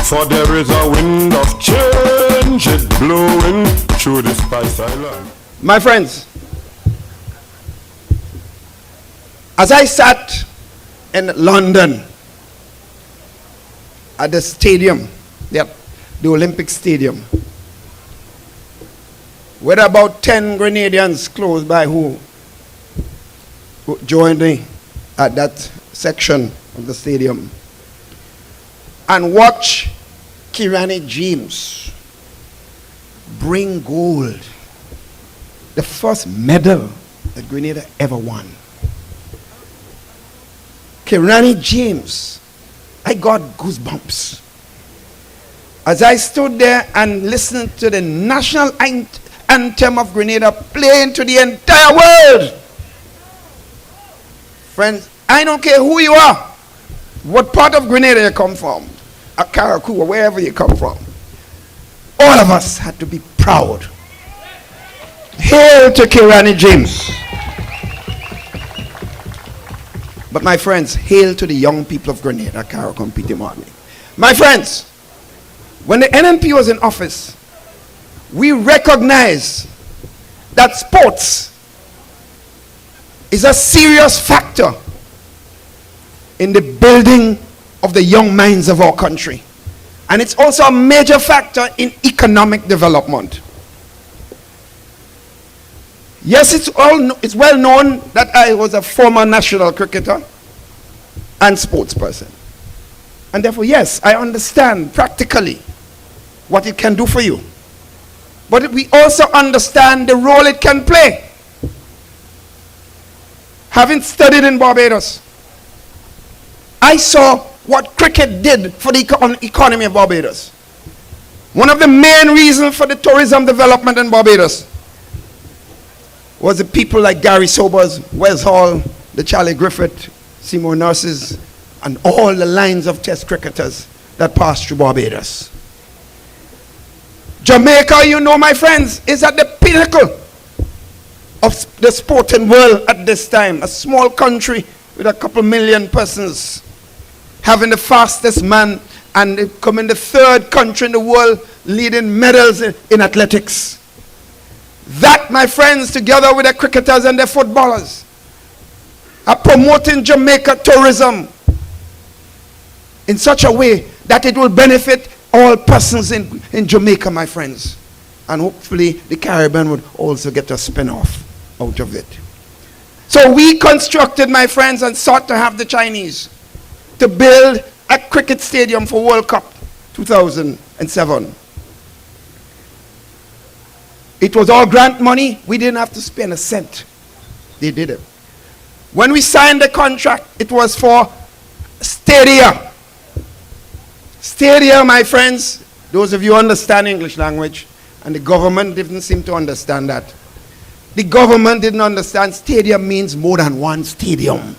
For there is a wind of change, it blowing through the Spice Island. My friends, as I sat in London at the stadium, the Olympic Stadium, with about 10 Grenadians close by who joined me at that section of the stadium, and watch Kirani James bring gold, the first medal that Grenada ever won. Kirani James, I got goosebumps as I stood there and listened to the national anthem of Grenada playing to the entire world. Friends, I don't care who you are, what part of Grenada you come from, a Karakou or wherever you come from. All of us had to be proud. Hail to Kirani James. But my friends, hail to the young people of Grenada, Karakou and Peter Martin. My friends, when the NNP was in office, we recognized that sports is a serious factor in the building of the young minds of our country. And it's also a major factor in economic development. Yes, it's well known that I was a former national cricketer and sports person. And therefore, yes, I understand practically what it can do for you. But we also understand the role it can play. Having studied in Barbados, I saw what cricket did for the economy of Barbados. One of the main reasons for the tourism development in Barbados was the people like Gary Sobers, Wes Hall, the Charlie Griffith, Seymour Nurses, and all the lines of test cricketers that passed through Barbados. Jamaica, you know, my friends, is at the pinnacle of the sporting world at this time. A small country with a couple million persons, having the fastest man and becoming the third country in the world leading medals in athletics. That, my friends, together with the cricketers and the footballers, are promoting Jamaica tourism in such a way that it will benefit all persons in Jamaica, my friends. And hopefully the Caribbean would also get a spin-off out of it. So we constructed, my friends, and sought to have the Chinese to build a cricket stadium for World Cup 2007. It was all grant money. We didn't have to spend a cent. They did it. When we signed the contract, it was for stadia. Stadia, my friends, those of you who understand English language, and the government didn't seem to understand that. The government didn't understand stadium means more than one stadium.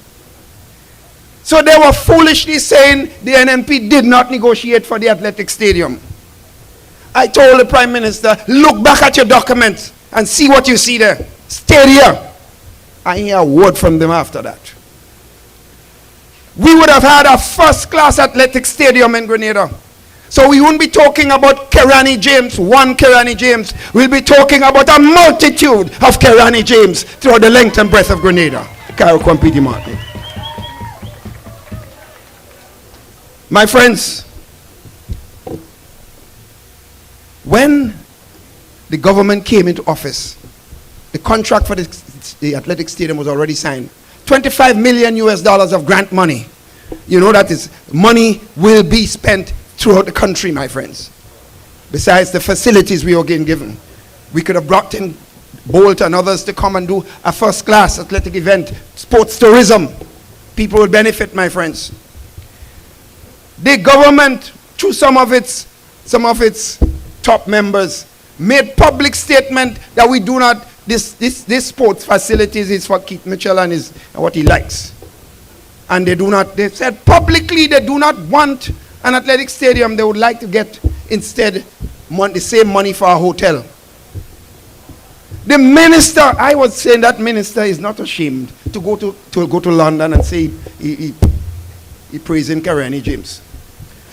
So they were foolishly saying the NNP did not negotiate for the athletic stadium. I told the Prime Minister, look back at your documents and see what you see there. Stadia. I didn't hear a word from them after that. We would have had a first-class athletic stadium in Grenada. So we wouldn't be talking about Kirani James, one Kirani James. We'll be talking about a multitude of Kirani James throughout the length and breadth of Grenada. Karakou and Peter Martin. My friends, when the government came into office, the contract for the athletic stadium was already signed. $25 million of grant money. You know that is money will be spent throughout the country, my friends. Besides the facilities we were getting given. We could have brought in Bolt and others to come and do a first-class athletic event, sports tourism. People would benefit, my friends. The government, through some of its top members, made public statement that we do not, this sports facilities is for Keith Mitchell and what he likes. And they said publicly they do not want an athletic stadium. They would like to get instead the same money for a hotel. The minister, I was saying that minister is not ashamed to go to London and say he praising Kirani James.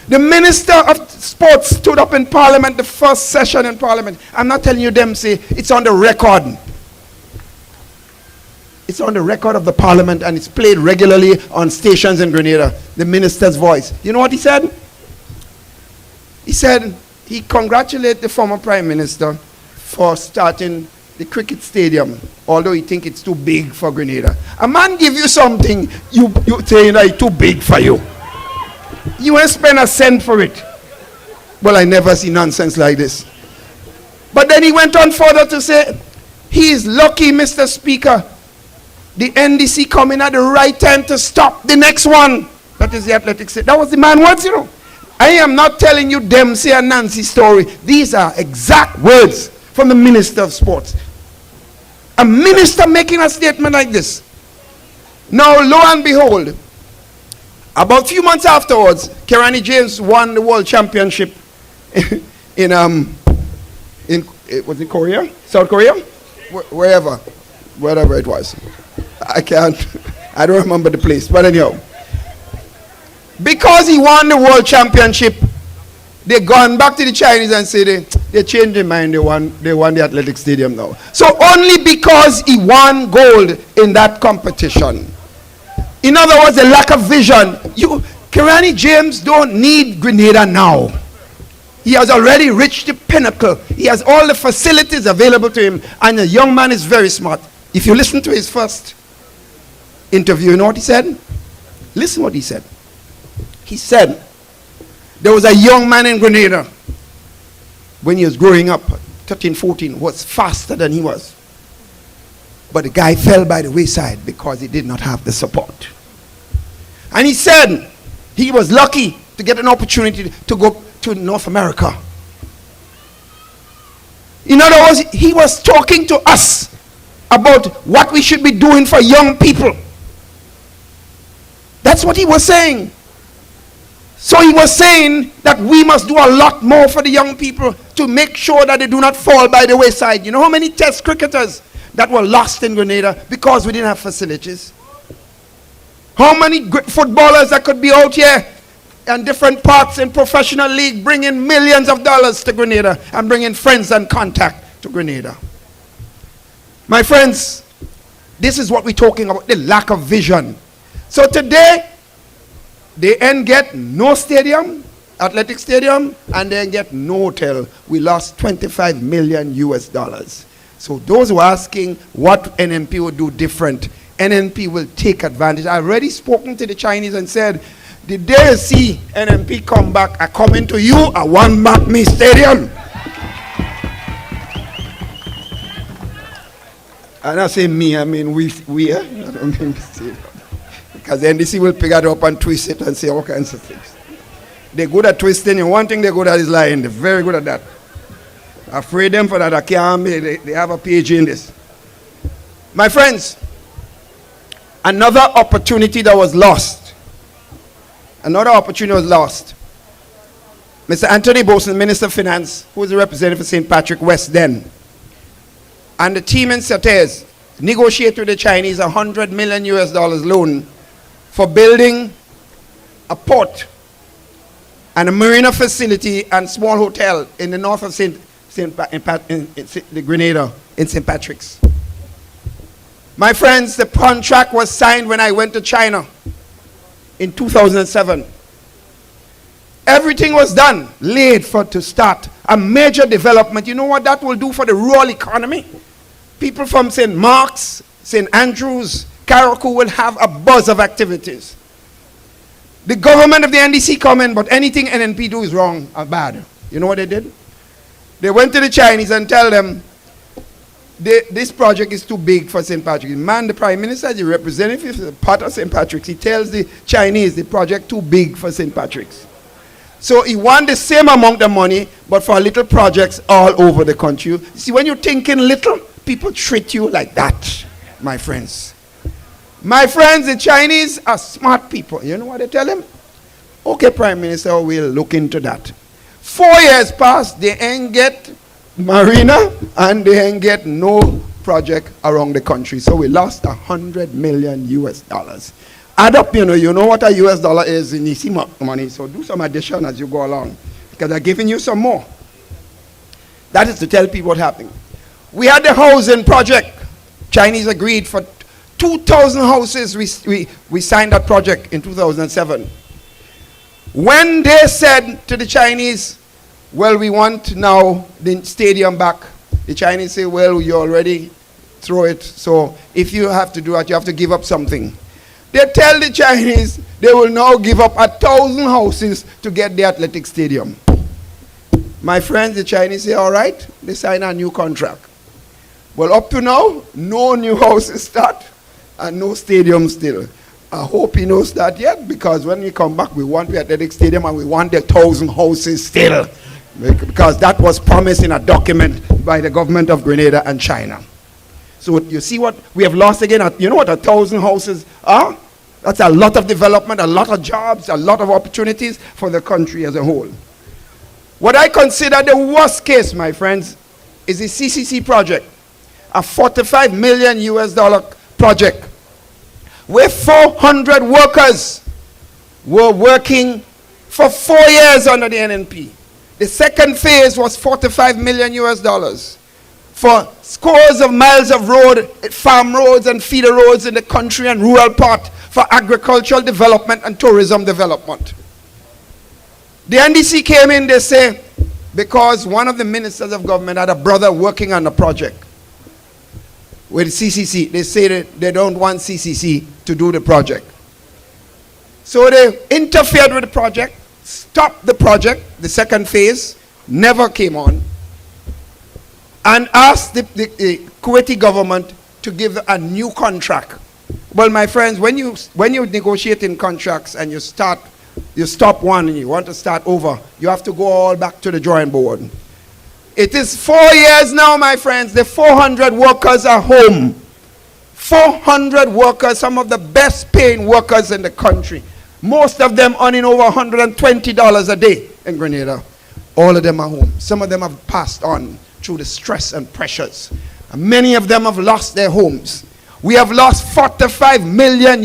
The Minister of Sports stood up in Parliament, the first session in Parliament. I'm not telling you them, say, it's on the record. It's on the record of the Parliament and it's played regularly on stations in Grenada. The minister's voice. You know what he said? He said he congratulated the former Prime Minister for starting the cricket stadium, although he think it's too big for Grenada. A man give you something, you say that it's too big for you. You won't spend a cent for it. Well, I never see nonsense like this. But then he went on further to say, he is lucky, Mr. Speaker, the NDC coming at the right time to stop the next one. That is the athletics. That was the man words, you know. I am not telling you Dempsey and Nancy story. These are exact words from the Minister of Sports. A minister making a statement like this. Now, lo and behold, about a few months afterwards, Kirani James won the World Championship in was it Korea? South Korea? Wherever it was. I don't remember the place, but anyhow. Because he won the World Championship, they gone back to the Chinese and say they changed their mind, they won the athletic stadium now. So only because he won gold in that competition. In other words, the lack of vision. Kirani James don't need Grenada now. He has already reached the pinnacle. He has all the facilities available to him, and the young man is very smart. If you listen to his first interview, you know what he said? Listen what he said. He said, there was a young man in Grenada when he was growing up, 13, 14, was faster than he was. But the guy fell by the wayside because he did not have the support. And he said he was lucky to get an opportunity to go to North America. In other words, he was talking to us about what we should be doing for young people. That's what he was saying. So he was saying that we must do a lot more for the young people to make sure that they do not fall by the wayside. You know how many test cricketers that were lost in Grenada because we didn't have facilities? How many footballers that could be out here and different parts in professional league bringing millions of dollars to Grenada and bringing friends and contact to Grenada? My friends, this is what we're talking about, the lack of vision. So today, they ain't get no stadium, athletic stadium, and they ain't get no hotel. We lost 25 million US dollars. So those who are asking what NNP will do different, NNP will take advantage. I already spoken to the Chinese and said, the day you see NNP come back, I come into you, I want back me stadium. And I say me, I mean we I don't mean stadium. Because the NDC will pick it up and twist it and say all kinds of things. They're good at twisting, and one thing they're good at is lying. They're very good at that. I afraid them for that. I can't be. They have a PhD in this. My friends, another opportunity that was lost. Another opportunity was lost. Mr. Anthony Boson, Minister of Finance, who was the representative for St. Patrick West then, and the team in Sates negotiated with the Chinese $100 million US loan for building a port and a marina facility and small hotel in the north of the Grenada in St. Patrick's. My friends, the contract was signed when I went to China in 2007. Everything was done, laid to start a major development. You know what that will do for the rural economy? People from St. Mark's, St. Andrews, Karaku will have a buzz of activities. The government of the NDC come in, but anything NNP do is wrong or bad. You know what they did? They went to the Chinese and tell them, this project is too big for St. Patrick's. Man, the Prime Minister, the representative, the part of St. Patrick's, he tells the Chinese the project too big for St. Patrick's. So he want the same amount of money, but for little projects all over the country. You see, when you're thinking little, people treat you like that, my friends. My friends, the Chinese are smart people. You know what they tell them? Okay, Prime Minister, we'll look into that. 4 years passed, they ain't get marina and they ain't get no project around the country. So we lost $100 million US. Add up, you know what a US dollar is in EC money, so do some addition as you go along, because they're giving you some more. That is to tell people what happened. We had the housing project. Chinese agreed for 2,000 houses. We signed that project in 2007. When they said to the Chinese, well, we want now the stadium back, the Chinese say, well, you already throw it, so if you have to do that, you have to give up something. They tell the Chinese they will now give up 1,000 houses to get the athletic stadium. My friends, the Chinese say, all right, they sign a new contract. Well, up to now, no new houses start and no stadium still. I hope he knows that yet, because when we come back, we want the athletic stadium and we want the 1,000 houses still. Because that was promised in a document by the government of Grenada and China. So you see what we have lost again? You know what 1,000 houses are? That's a lot of development, a lot of jobs, a lot of opportunities for the country as a whole. What I consider the worst case, my friends, is the CCC project, a $45 million project, where 400 workers were working for 4 years under the NNP. The second phase was $45 million for scores of miles of road, farm roads and feeder roads in the country and rural part for agricultural development and tourism development. The NDC came in, they say, because one of the ministers of government had a brother working on the project with CCC. They say that they don't want CCC to do the project. So they interfered with the project, stopped the project, the second phase, never came on, and asked the Kuwaiti government to give a new contract. Well, my friends, when you negotiate in contracts and you stop one and you want to start over, you have to go all back to the drawing board. It is 4 years now, my friends. The 400 workers are home. 400 workers, some of the best paying workers in the country. Most of them earning over $120 a day in Grenada. All of them are home. Some of them have passed on through the stress and pressures. And many of them have lost their homes. We have lost $45 million.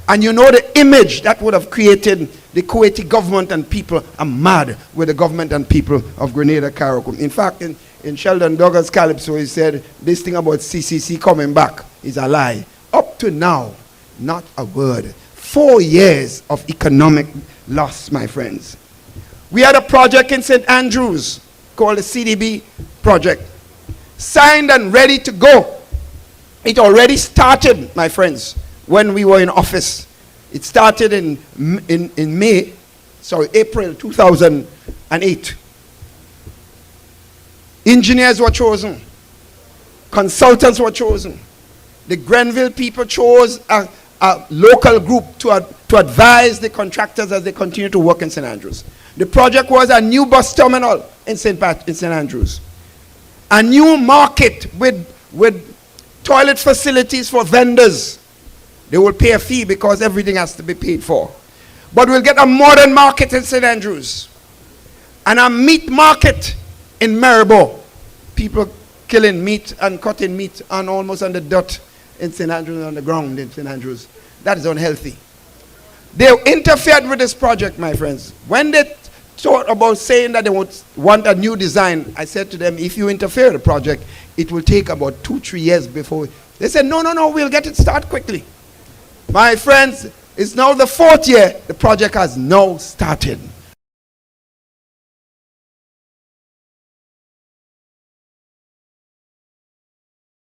And you know the image that would have created. The Kuwaiti government and people are mad with the government and people of Grenada, Karakum. In fact, in Sheldon Douglas Calypso, he said this thing about CCC coming back is a lie. Up to now, not a word. 4 years of economic loss, my friends. We had a project in St. Andrews called the CDB project. Signed and ready to go. It already started, my friends, when we were in office. It started in April 2008. Engineers were chosen. Consultants were chosen. The Grenville people chose a local group to advise the contractors as they continue to work in St. Andrews. The project was a new bus terminal in St. Andrews. A new market with toilet facilities for vendors. They will pay a fee because everything has to be paid for. But we'll get a modern market in St. Andrews. And a meat market in Maribor. People killing meat and cutting meat and almost on the dirt in St. Andrews, on the ground in St. Andrews. That is unhealthy. They interfered with this project, my friends. When they thought about saying that they would want a new design, I said to them, if you interfere with the project, it will take about 2-3 years before. They said, no, we'll get it started quickly. My friends, it's now the 4th year the project has now started.